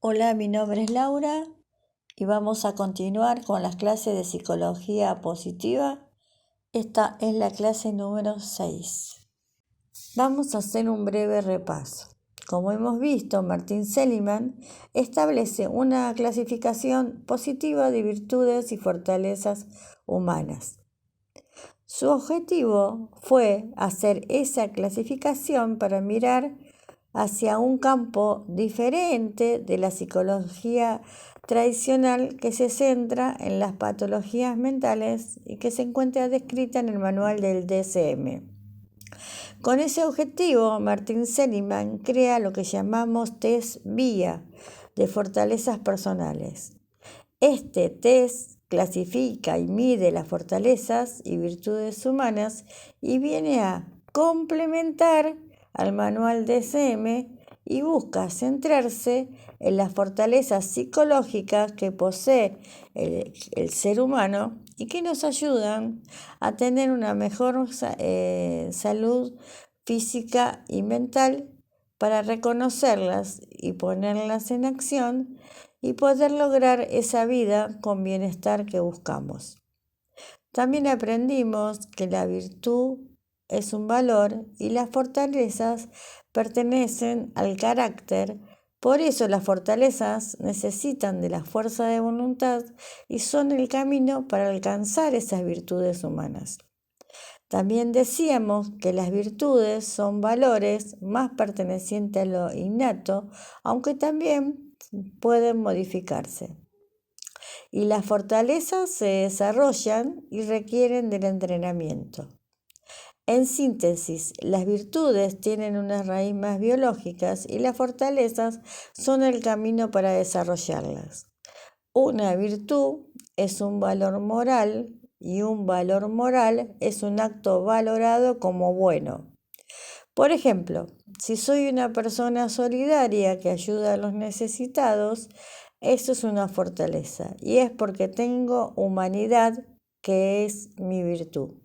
Hola, mi nombre es Laura y vamos a continuar con las clases de psicología positiva. Esta es la clase número 6. Vamos a hacer un breve repaso. Como hemos visto, Martin Seligman establece una clasificación positiva de virtudes y fortalezas humanas. Su objetivo fue hacer esa clasificación para mirar hacia un campo diferente de la psicología tradicional que se centra en las patologías mentales y que se encuentra descrita en el manual del DSM. Con ese objetivo, Martin Seligman crea lo que llamamos test VIA de fortalezas personales. Este test clasifica y mide las fortalezas y virtudes humanas y viene a complementar al manual DSM y busca centrarse en las fortalezas psicológicas que posee el ser humano y que nos ayudan a tener una mejor salud física y mental para reconocerlas y ponerlas en acción y poder lograr esa vida con bienestar que buscamos. También aprendimos que la virtud es un valor y las fortalezas pertenecen al carácter. Por eso las fortalezas necesitan de la fuerza de voluntad y son el camino para alcanzar esas virtudes humanas. También decíamos que las virtudes son valores más pertenecientes a lo innato, aunque también pueden modificarse. Y las fortalezas se desarrollan y requieren del entrenamiento. En síntesis, las virtudes tienen una raíz más biológicas y las fortalezas son el camino para desarrollarlas. Una virtud es un valor moral y un valor moral es un acto valorado como bueno. Por ejemplo, si soy una persona solidaria que ayuda a los necesitados, eso es una fortaleza y es porque tengo humanidad, que es mi virtud.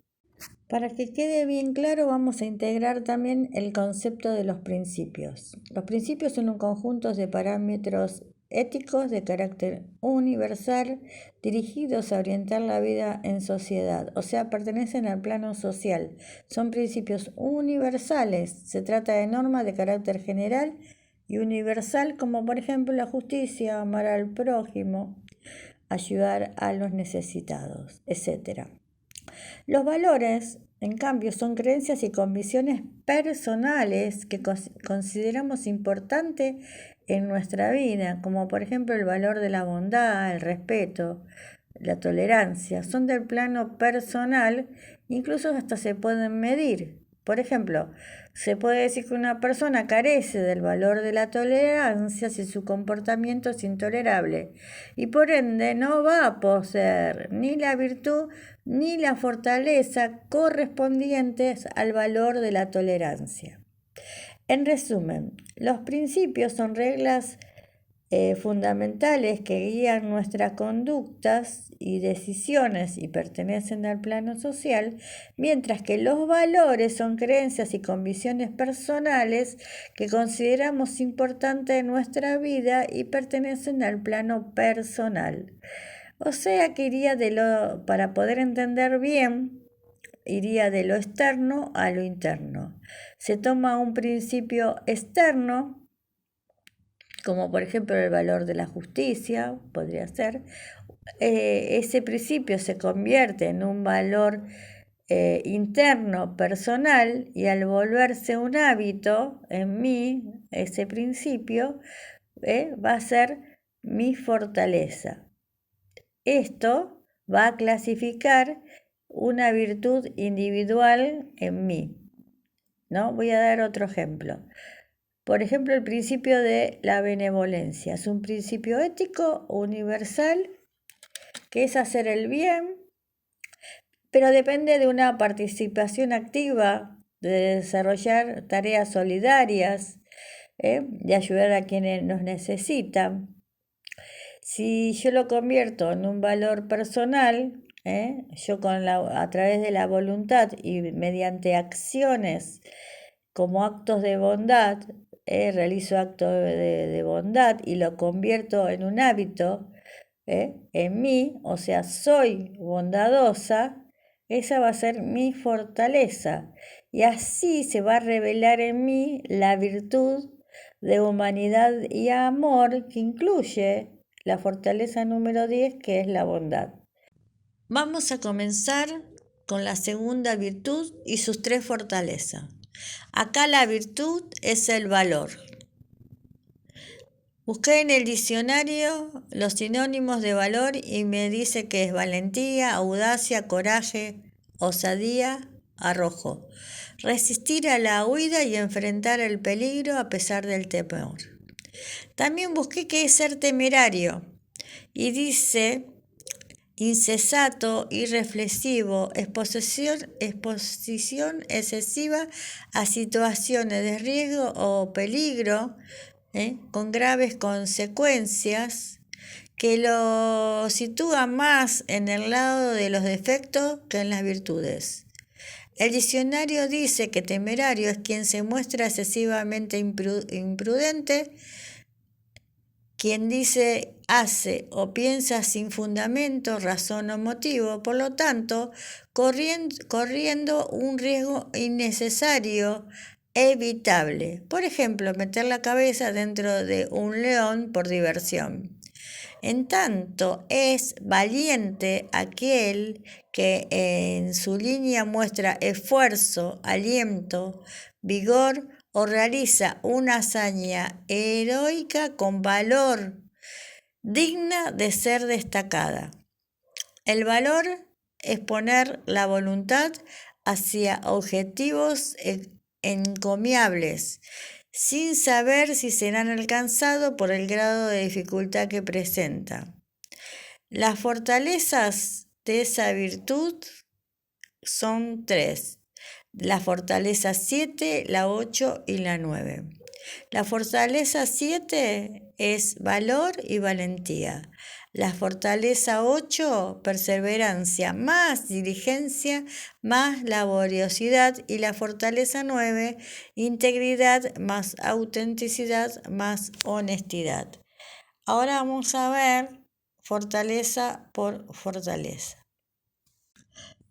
Para que quede bien claro, vamos a integrar también el concepto de los principios. Los principios son un conjunto de parámetros éticos de carácter universal dirigidos a orientar la vida en sociedad, o sea, pertenecen al plano social. Son principios universales, se trata de normas de carácter general y universal, como por ejemplo la justicia, amar al prójimo, ayudar a los necesitados, etc. Los valores, en cambio, son creencias y convicciones personales que consideramos importantes en nuestra vida, como por ejemplo el valor de la bondad, el respeto, la tolerancia. Son del plano personal, incluso hasta se pueden medir. Por ejemplo, se puede decir que una persona carece del valor de la tolerancia si su comportamiento es intolerable y por ende no va a poseer ni la virtud ni la fortaleza correspondientes al valor de la tolerancia. En resumen, los principios son reglas fundamentales que guían nuestras conductas y decisiones y pertenecen al plano social, mientras que los valores son creencias y convicciones personales que consideramos importantes en nuestra vida y pertenecen al plano personal. O sea que para poder entender bien, iría de lo externo a lo interno. Se toma un principio externo, como por ejemplo el valor de la justicia, podría ser. Ese principio se convierte en un valor interno, personal, y al volverse un hábito en mí, ese principio va a ser mi fortaleza. Esto va a clasificar una virtud individual en mí, ¿no? Voy a dar otro ejemplo. Por ejemplo, el principio de la benevolencia. Es un principio ético universal que es hacer el bien, pero depende de una participación activa, de desarrollar tareas solidarias, de ayudar a quienes nos necesitan. Si yo lo convierto en un valor personal, yo a través de la voluntad y mediante acciones como actos de bondad, realizo actos de bondad y lo convierto en un hábito en mí, o sea, soy bondadosa, esa va a ser mi fortaleza. Y así se va a revelar en mí la virtud de humanidad y amor que incluye la fortaleza número 10, que es la bondad. Vamos a comenzar con la segunda virtud y sus 3 fortalezas. Acá la virtud es el valor. Busqué en el diccionario los sinónimos de valor y me dice que es valentía, audacia, coraje, osadía, arrojo. Resistir a la huida y enfrentar el peligro a pesar del temor. También busqué qué es ser temerario y dice insensato, irreflexivo, exposición excesiva a situaciones de riesgo o peligro, con graves consecuencias, que lo sitúa más en el lado de los defectos que en las virtudes. El diccionario dice que temerario es quien se muestra excesivamente imprudente, quien dice, hace o piensa sin fundamento, razón o motivo, por lo tanto, corriendo un riesgo innecesario, evitable. Por ejemplo, meter la cabeza dentro de un león por diversión. En tanto, es valiente aquel que en su línea muestra esfuerzo, aliento, vigor o realiza una hazaña heroica con valor, digna de ser destacada. El valor es poner la voluntad hacia objetivos encomiables, sin saber si serán alcanzados por el grado de dificultad que presenta. Las fortalezas de esa virtud son 3. La fortaleza 7, la 8 y la 9. La fortaleza 7 es valor y valentía. La fortaleza 8, perseverancia, más diligencia, más laboriosidad. Y la fortaleza 9, integridad, más autenticidad, más honestidad. Ahora vamos a ver fortaleza por fortaleza.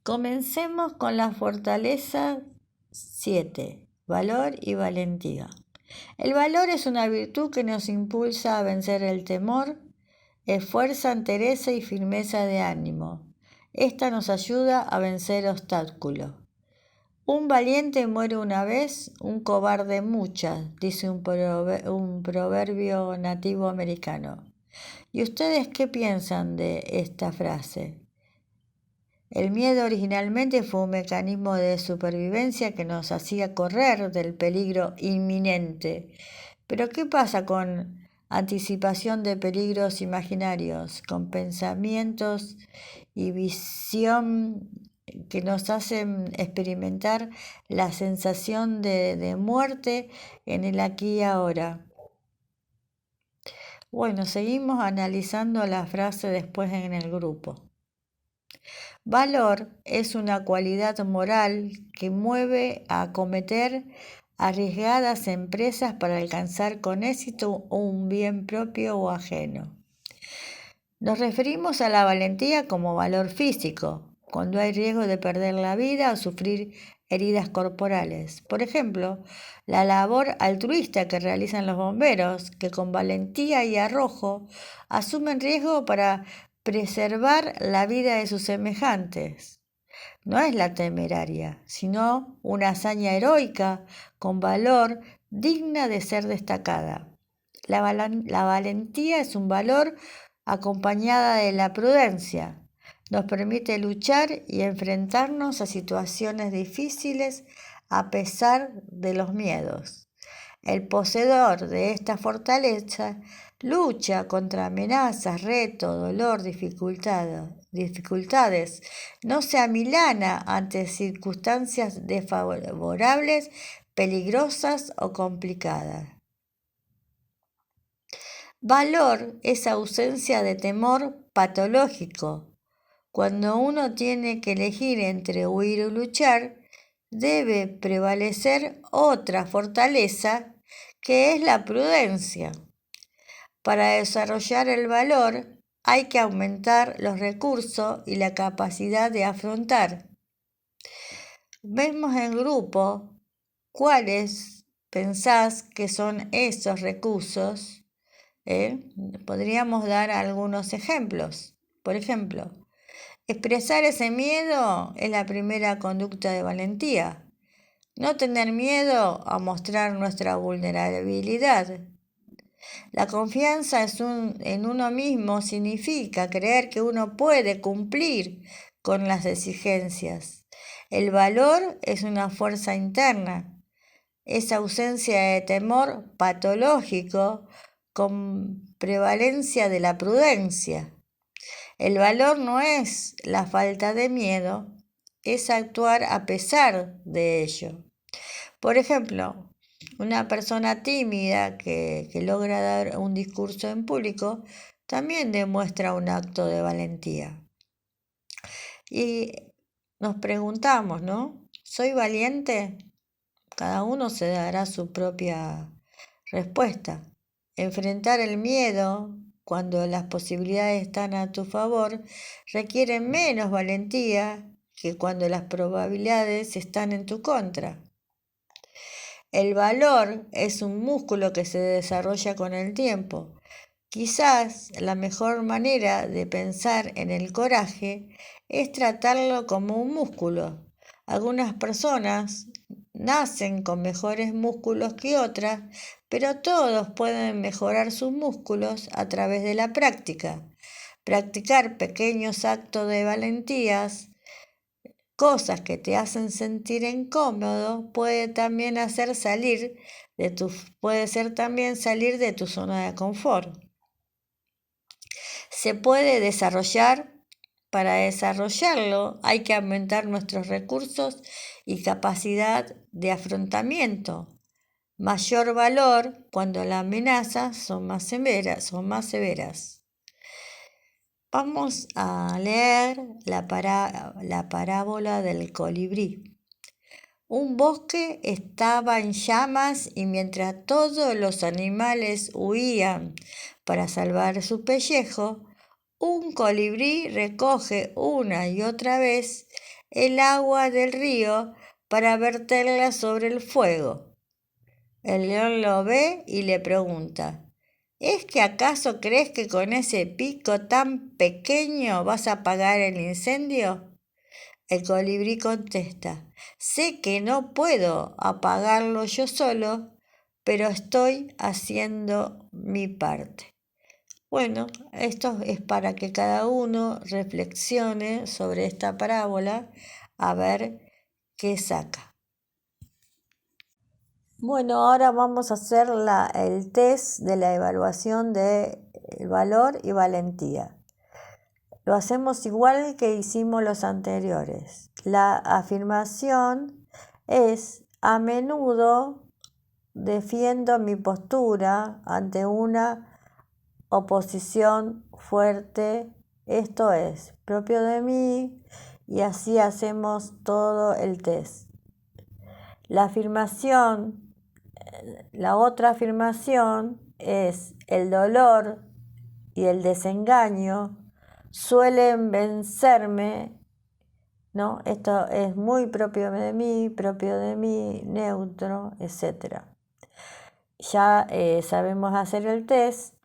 Comencemos con la fortaleza 7, valor y valentía. El valor es una virtud que nos impulsa a vencer el temor, es fuerza, entereza y firmeza de ánimo. Esta nos ayuda a vencer obstáculos. Un valiente muere una vez, un cobarde muchas, dice un proverbio nativo americano. ¿Y ustedes qué piensan de esta frase? El miedo originalmente fue un mecanismo de supervivencia que nos hacía correr del peligro inminente. Pero ¿qué pasa con anticipación de peligros imaginarios, con pensamientos y visión que nos hacen experimentar la sensación de muerte en el aquí y ahora? Bueno, seguimos analizando la frase después en el grupo. Valor es una cualidad moral que mueve a acometer arriesgadas empresas para alcanzar con éxito un bien propio o ajeno. Nos referimos a la valentía como valor físico, cuando hay riesgo de perder la vida o sufrir heridas corporales. Por ejemplo, la labor altruista que realizan los bomberos, que con valentía y arrojo asumen riesgo para preservar la vida de sus semejantes. No es la temeraria, sino una hazaña heroica con valor digna de ser destacada. La valentía es un valor acompañada de la prudencia. Nos permite luchar y enfrentarnos a situaciones difíciles a pesar de los miedos. El poseedor de esta fortaleza lucha contra amenazas, retos, dolor, dificultades. No se amilana ante circunstancias desfavorables, peligrosas o complicadas. Valor es ausencia de temor patológico. Cuando uno tiene que elegir entre huir o luchar, debe prevalecer otra fortaleza que es la prudencia. Para desarrollar el valor hay que aumentar los recursos y la capacidad de afrontar. Vemos en grupo cuáles pensás que son esos recursos. Podríamos dar algunos ejemplos. Por ejemplo, expresar ese miedo es la primera conducta de valentía. No tener miedo a mostrar nuestra vulnerabilidad. La confianza en uno mismo significa creer que uno puede cumplir con las exigencias. El valor es una fuerza interna. Esa ausencia de temor patológico con prevalencia de la prudencia. El valor no es la falta de miedo, es actuar a pesar de ello. Por ejemplo, una persona tímida que logra dar un discurso en público también demuestra un acto de valentía. Y nos preguntamos, ¿no? ¿Soy valiente? Cada uno se dará su propia respuesta. Enfrentar el miedo cuando las posibilidades están a tu favor requiere menos valentía que cuando las probabilidades están en tu contra. El valor es un músculo que se desarrolla con el tiempo. Quizás la mejor manera de pensar en el coraje es tratarlo como un músculo. Algunas personas nacen con mejores músculos que otras, pero todos pueden mejorar sus músculos a través de la práctica. Practicar pequeños actos de valentías, cosas que te hacen sentir incómodo, puede ser también salir de tu zona de confort. Se puede desarrollar. Para desarrollarlo hay que aumentar nuestros recursos y capacidad de afrontamiento. Mayor valor cuando las amenazas son más severas. Vamos a leer la parábola del colibrí. Un bosque estaba en llamas y mientras todos los animales huían para salvar su pellejo, un colibrí recoge una y otra vez el agua del río para verterla sobre el fuego. El león lo ve y le pregunta: ¿es que acaso crees que con ese pico tan pequeño vas a apagar el incendio? El colibrí contesta: sé que no puedo apagarlo yo solo, pero estoy haciendo mi parte. Bueno, esto es para que cada uno reflexione sobre esta parábola a ver qué saca. Bueno, ahora vamos a hacer el test de la evaluación de valor y valentía. Lo hacemos igual que hicimos los anteriores. La afirmación es: a menudo defiendo mi postura ante una oposición fuerte, esto es propio de mí, y así hacemos todo el test. La otra afirmación es: el dolor y el desengaño suelen vencerme, ¿no? Esto es muy propio de mí, neutro, etc. Ya sabemos hacer el test.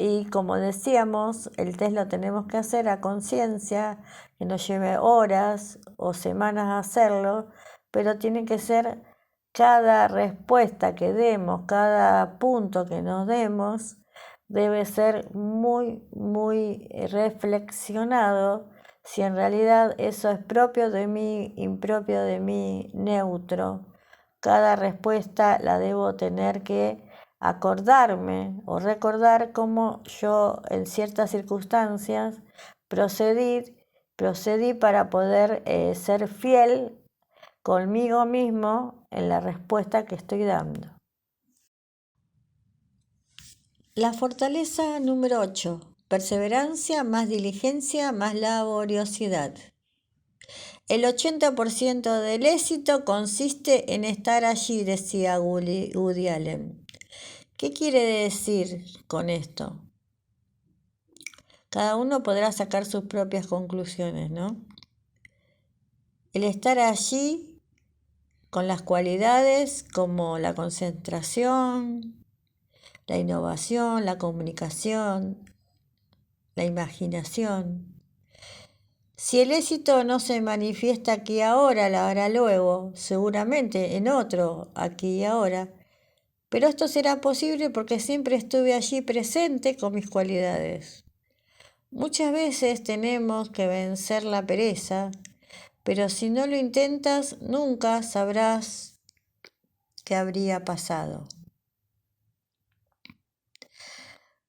Y como decíamos, el test lo tenemos que hacer a conciencia, que nos lleve horas o semanas hacerlo, pero tiene que ser cada respuesta que demos, cada punto que nos demos, debe ser muy, muy reflexionado si en realidad eso es propio de mí, impropio de mí, neutro. Cada respuesta la debo tener que acordarme o recordar cómo yo en ciertas circunstancias procedí para poder ser fiel conmigo mismo en la respuesta que estoy dando. La fortaleza número 8. Perseverancia más diligencia más laboriosidad. El 80% del éxito consiste en estar allí, decía Woody Allen. ¿Qué quiere decir con esto? Cada uno podrá sacar sus propias conclusiones, ¿no? El estar allí con las cualidades como la concentración, la innovación, la comunicación, la imaginación. Si el éxito no se manifiesta aquí y ahora, lo hará luego, seguramente en otro aquí y ahora. Pero esto será posible porque siempre estuve allí presente con mis cualidades. Muchas veces tenemos que vencer la pereza, pero si no lo intentas, nunca sabrás qué habría pasado.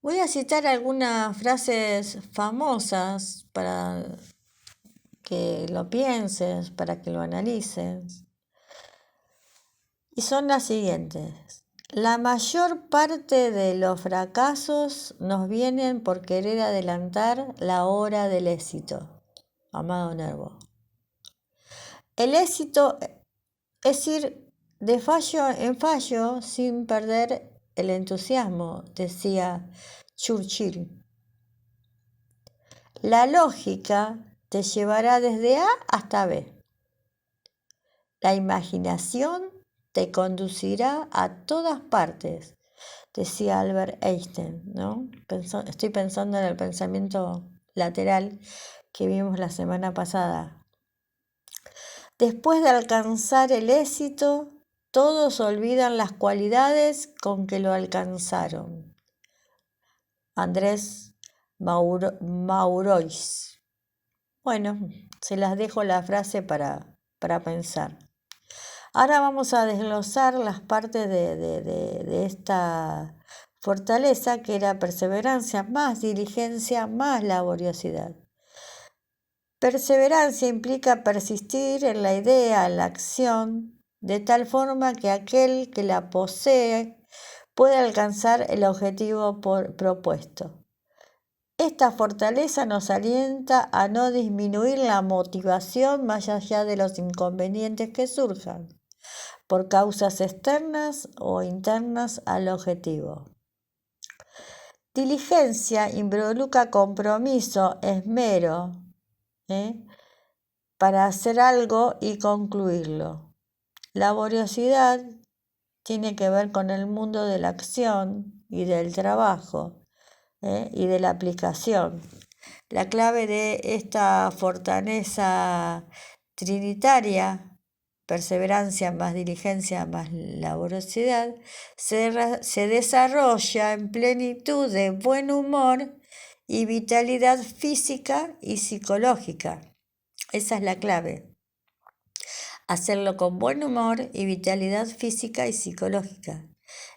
Voy a citar algunas frases famosas para que lo pienses, para que lo analices. Y son las siguientes. La mayor parte de los fracasos nos vienen por querer adelantar la hora del éxito. Amado Nervo. El éxito es ir de fallo en fallo sin perder el entusiasmo, decía Churchill. La lógica te llevará desde A hasta B. La imaginación te conducirá a todas partes, decía Albert Einstein, ¿no? Estoy pensando en el pensamiento lateral que vimos la semana pasada. Después de alcanzar el éxito, todos olvidan las cualidades con que lo alcanzaron. Andrés Maurois. Bueno, se las dejo la frase para pensar. Ahora vamos a desglosar las partes de esta fortaleza, que era perseverancia más diligencia más laboriosidad. Perseverancia implica persistir en la idea, en la acción, de tal forma que aquel que la posee puede alcanzar el objetivo propuesto. Esta fortaleza nos alienta a no disminuir la motivación más allá de los inconvenientes que surjan, por causas externas o internas al objetivo. Diligencia involucra compromiso, esmero, para hacer algo y concluirlo. Laboriosidad tiene que ver con el mundo de la acción y del trabajo, y de la aplicación. La clave de esta fortaleza trinitaria, perseverancia más diligencia más laboriosidad, se desarrolla en plenitud de buen humor y vitalidad física y psicológica. Esa es la clave. Hacerlo con buen humor y vitalidad física y psicológica.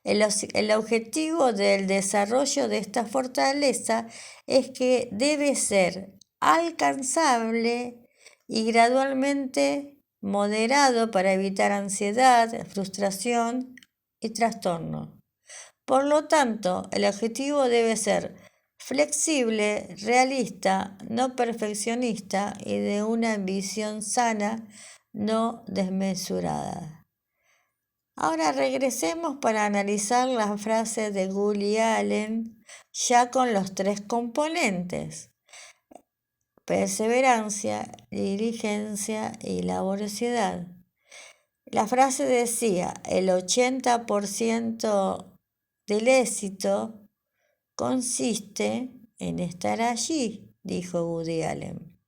El objetivo del desarrollo de esta fortaleza es que debe ser alcanzable y gradualmente moderado para evitar ansiedad, frustración y trastorno. Por lo tanto, el objetivo debe ser flexible, realista, no perfeccionista y de una ambición sana, no desmesurada. Ahora regresemos para analizar las frases de Woody Allen ya con los tres componentes: perseverancia, diligencia y laboriosidad. La frase decía: el 80% del éxito consiste en estar allí, dijo Woody Allen.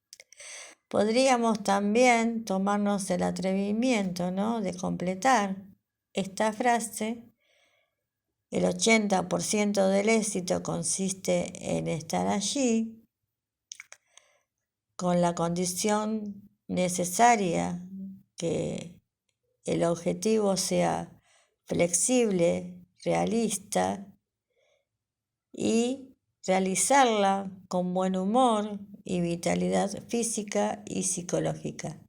Podríamos también tomarnos el atrevimiento, ¿no?, de completar esta frase: el 80% del éxito consiste en estar allí, con la condición necesaria que el objetivo sea flexible, realista y realizarla con buen humor y vitalidad física y psicológica.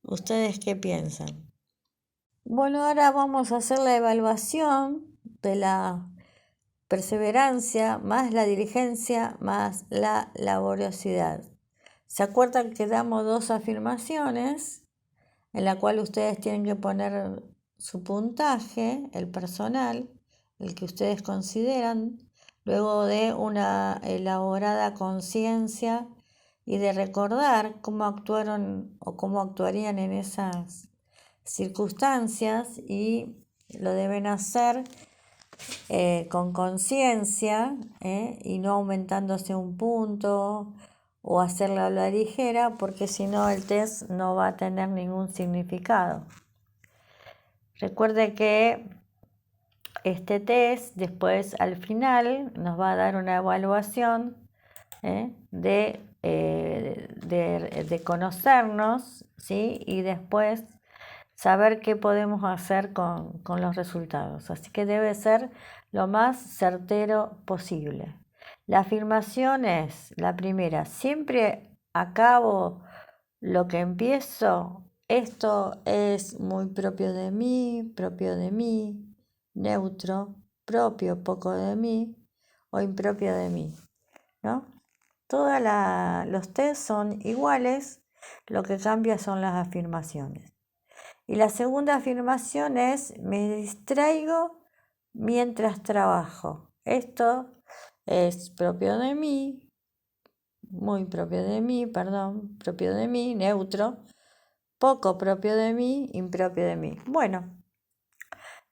¿Ustedes qué piensan? Bueno, ahora vamos a hacer la evaluación de la perseverancia más la diligencia más la laboriosidad. ¿Se acuerdan que damos dos afirmaciones en la cual ustedes tienen que poner su puntaje, el personal, el que ustedes consideran, luego de una elaborada conciencia y de recordar cómo actuaron o cómo actuarían en esas circunstancias, y lo deben hacer con conciencia y no aumentándose un punto o hacerlo a la ligera, porque si no el test no va a tener ningún significado. Recuerde que este test después al final nos va a dar una evaluación de conocernos, ¿sí? Y después saber qué podemos hacer con los resultados. Así que debe ser lo más certero posible. La afirmación es la primera: siempre acabo lo que empiezo. Esto es muy propio de mí, neutro, propio, poco de mí o impropio de mí, ¿no? Todos los test son iguales, lo que cambia son las afirmaciones. Y la segunda afirmación es: me distraigo mientras trabajo. Esto es propio de mí, propio de mí, neutro, poco propio de mí, impropio de mí. Bueno,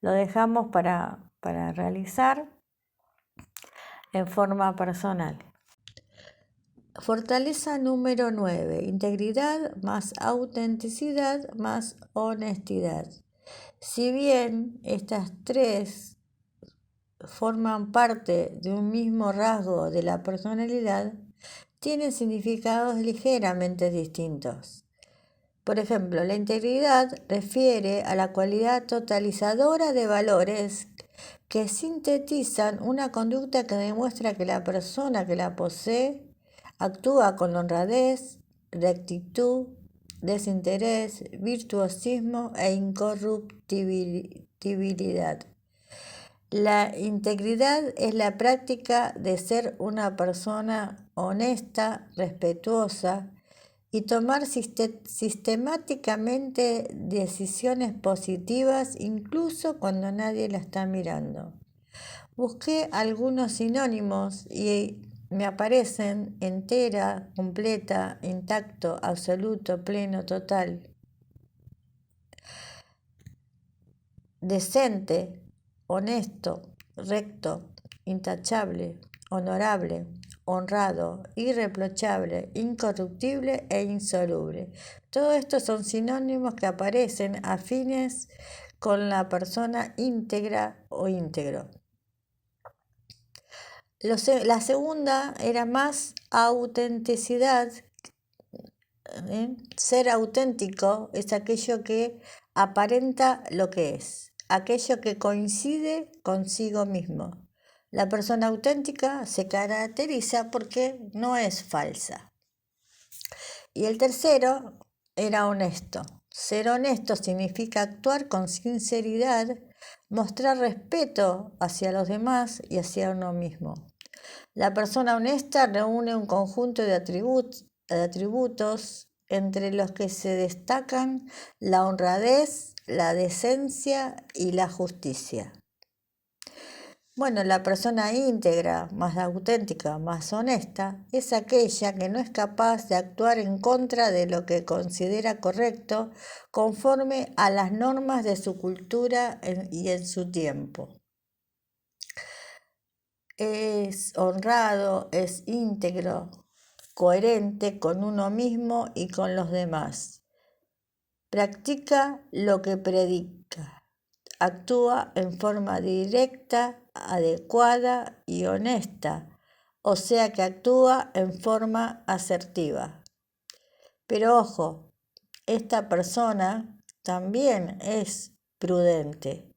lo dejamos para realizar en forma personal. Fortaleza número 9. Integridad más autenticidad más honestidad. Si bien estas tres forman parte de un mismo rasgo de la personalidad, tienen significados ligeramente distintos. Por ejemplo, la integridad refiere a la cualidad totalizadora de valores que sintetizan una conducta que demuestra que la persona que la posee actúa con honradez, rectitud, desinterés, virtuosismo e incorruptibilidad. La integridad es la práctica de ser una persona honesta, respetuosa y tomar sistemáticamente decisiones positivas incluso cuando nadie la está mirando. Busqué algunos sinónimos y me aparecen: entera, completa, intacto, absoluto, pleno, total, decente, honesto, recto, intachable, honorable, honrado, irreprochable, incorruptible e insoluble. Todos estos son sinónimos que aparecen afines con la persona íntegra o íntegro. La segunda era más autenticidad. Ser auténtico es aquello que aparenta lo que es, aquello que coincide consigo mismo. La persona auténtica se caracteriza porque no es falsa. Y el tercero era honesto. Ser honesto significa actuar con sinceridad, mostrar respeto hacia los demás y hacia uno mismo. La persona honesta reúne un conjunto de atributos entre los que se destacan la honradez, la decencia y la justicia. Bueno, la persona íntegra, más auténtica, más honesta, es aquella que no es capaz de actuar en contra de lo que considera correcto conforme a las normas de su cultura y en su tiempo. Es honrado, es íntegro, coherente con uno mismo y con los demás. Practica lo que predica. Actúa en forma directa, adecuada y honesta, o sea que actúa en forma asertiva. Pero ojo, esta persona también es prudente.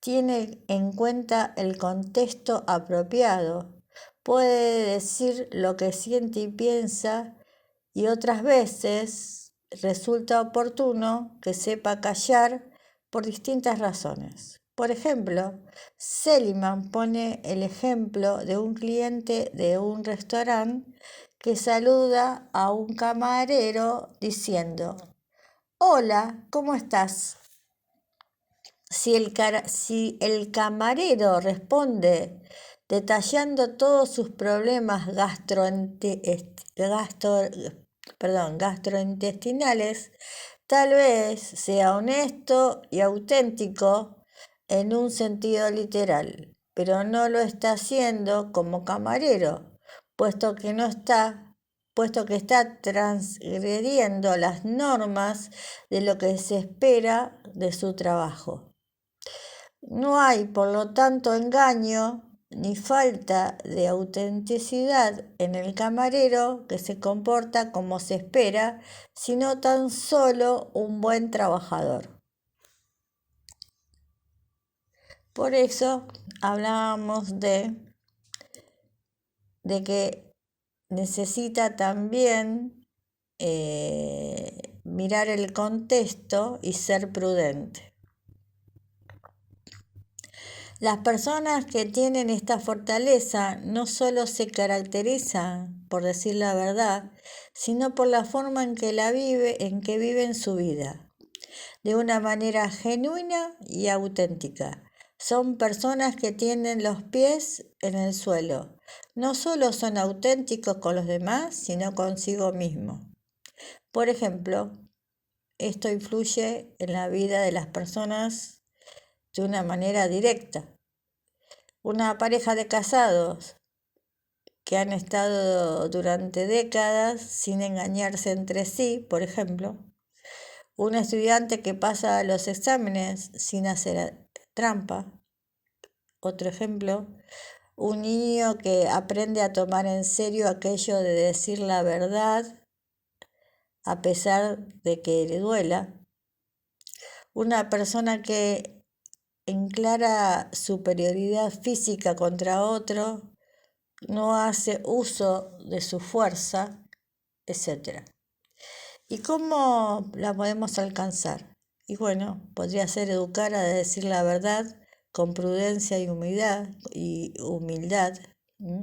Tiene en cuenta el contexto apropiado. Puede decir lo que siente y piensa, y otras veces resulta oportuno que sepa callar por distintas razones. Por ejemplo, Seligman pone el ejemplo de un cliente de un restaurante que saluda a un camarero diciendo: «Hola, ¿cómo estás?». Si el camarero responde detallando todos sus problemas gastrointestinales, tal vez sea honesto y auténtico en un sentido literal, pero no lo está haciendo como camarero, puesto que está transgrediendo las normas de lo que se espera de su trabajo. No hay, por lo tanto, engaño ni falta de autenticidad en el camarero que se comporta como se espera, sino tan solo un buen trabajador. Por eso hablábamos de que necesita también mirar el contexto y ser prudente. Las personas que tienen esta fortaleza no solo se caracterizan por decir la verdad, sino por la forma en que viven su vida, de una manera genuina y auténtica. Son personas que tienen los pies en el suelo. No solo son auténticos con los demás, sino consigo mismo. Por ejemplo, esto influye en la vida de las personas de una manera directa. Una pareja de casados que han estado durante décadas sin engañarse entre sí, por ejemplo. Un estudiante que pasa los exámenes sin hacer trampa. Otro ejemplo. Un niño que aprende a tomar en serio aquello de decir la verdad a pesar de que le duela. Una persona que en clara superioridad física contra otro no hace uso de su fuerza, etc. ¿Y cómo la podemos alcanzar? Y bueno, podría ser educar a decir la verdad con prudencia y humildad.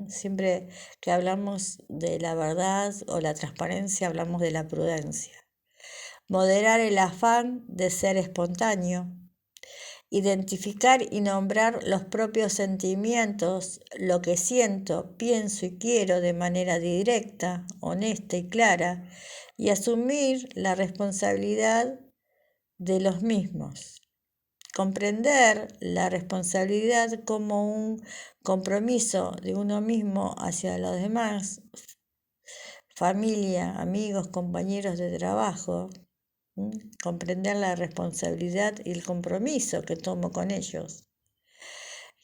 Siempre que hablamos de la verdad o la transparencia, hablamos de la prudencia. Moderar el afán de ser espontáneo. Identificar y nombrar los propios sentimientos, lo que siento, pienso y quiero de manera directa, honesta y clara, y asumir la responsabilidad de los mismos. Comprender la responsabilidad como un compromiso de uno mismo hacia los demás, familia, amigos, compañeros de trabajo. Comprender la responsabilidad y el compromiso que tomo con ellos.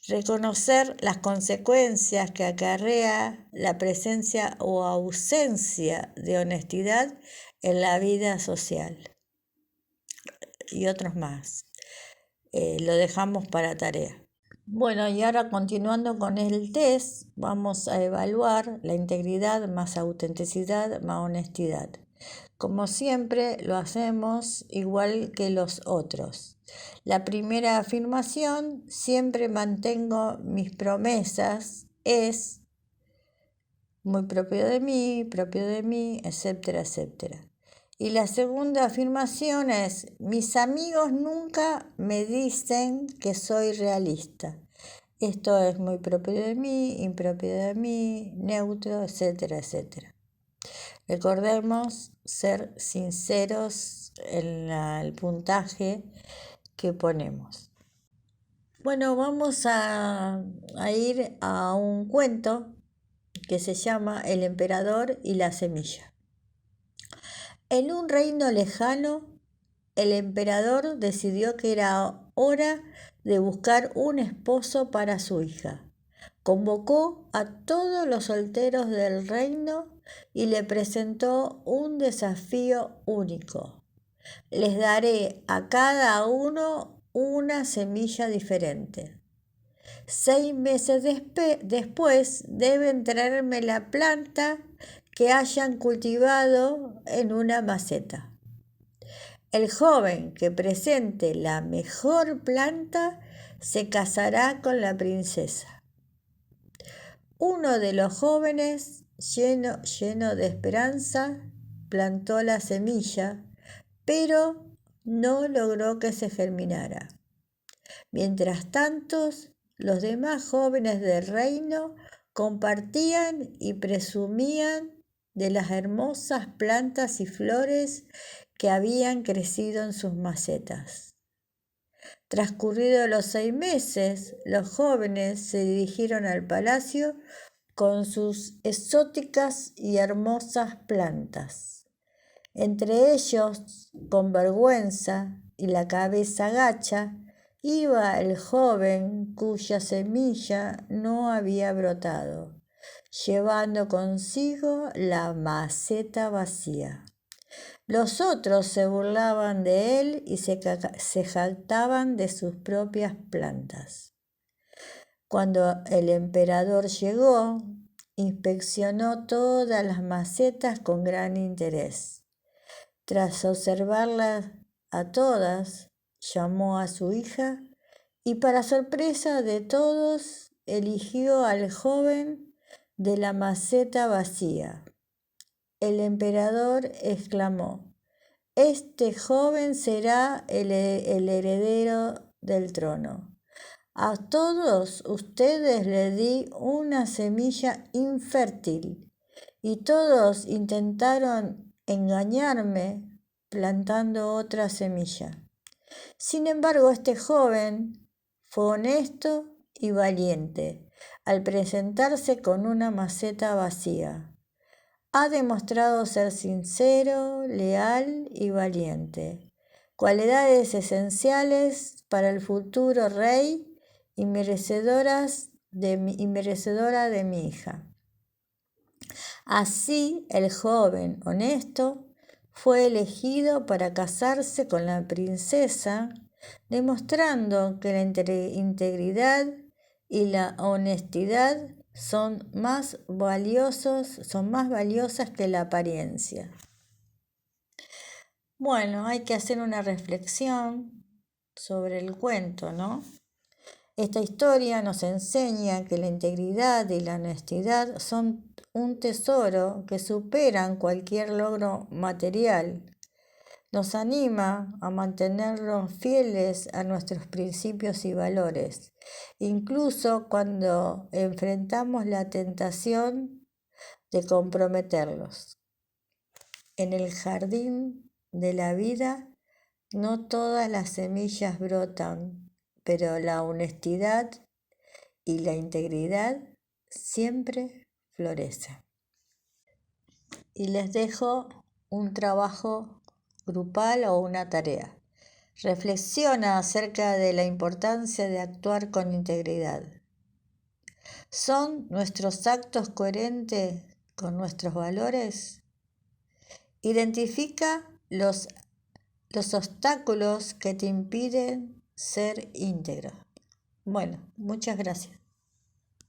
Reconocer las consecuencias que acarrea la presencia o ausencia de honestidad en la vida social. Y otros más. Lo dejamos para tarea. Bueno, y ahora continuando con el test, vamos a evaluar la integridad más autenticidad más honestidad. Como siempre, lo hacemos igual que los otros. La primera afirmación, siempre mantengo mis promesas, es muy propio de mí, etcétera, etcétera. Y la segunda afirmación es, mis amigos nunca me dicen que soy realista. Esto es muy propio de mí, impropio de mí, neutro, etcétera, etcétera. Recordemos ser sinceros en el puntaje que ponemos. Bueno, vamos a ir a un cuento que se llama El emperador y la semilla. En un reino lejano, el emperador decidió que era hora de buscar un esposo para su hija. Convocó a todos los solteros del reino y le presentó un desafío único. Les daré a cada uno una semilla diferente. 6 meses después deben traerme la planta que hayan cultivado en una maceta. El joven que presente la mejor planta se casará con la princesa. Uno de los jóvenes, lleno de esperanza, plantó la semilla, pero no logró que se germinara. Mientras tanto, los demás jóvenes del reino compartían y presumían de las hermosas plantas y flores que habían crecido en sus macetas. Transcurridos los 6 meses, los jóvenes se dirigieron al palacio con sus exóticas y hermosas plantas. Entre ellos, con vergüenza y la cabeza gacha, iba el joven cuya semilla no había brotado, llevando consigo la maceta vacía. Los otros se burlaban de él y se jactaban de sus propias plantas. Cuando el emperador llegó, inspeccionó todas las macetas con gran interés. Tras observarlas a todas, llamó a su hija y para sorpresa de todos, eligió al joven de la maceta vacía. El emperador exclamó: «Este joven será el heredero del trono. A todos ustedes les di una semilla infértil y todos intentaron engañarme plantando otra semilla. Sin embargo, este joven fue honesto y valiente al presentarse con una maceta vacía. Ha demostrado ser sincero, leal y valiente, cualidades esenciales para el futuro rey y merecedora de mi hija». Así, el joven honesto fue elegido para casarse con la princesa, demostrando que la integridad y la honestidad son más valiosas que la apariencia. Bueno, hay que hacer una reflexión sobre el cuento, ¿no? Esta historia nos enseña que la integridad y la honestidad son un tesoro que superan cualquier logro material. Nos anima a mantenernos fieles a nuestros principios y valores, incluso cuando enfrentamos la tentación de comprometerlos. En el jardín de la vida no todas las semillas brotan, pero la honestidad y la integridad siempre florecen. Y les dejo un trabajo grupal o una tarea. Reflexiona acerca de la importancia de actuar con integridad. ¿Son nuestros actos coherentes con nuestros valores? Identifica los obstáculos que te impiden ser íntegro. Bueno, muchas gracias.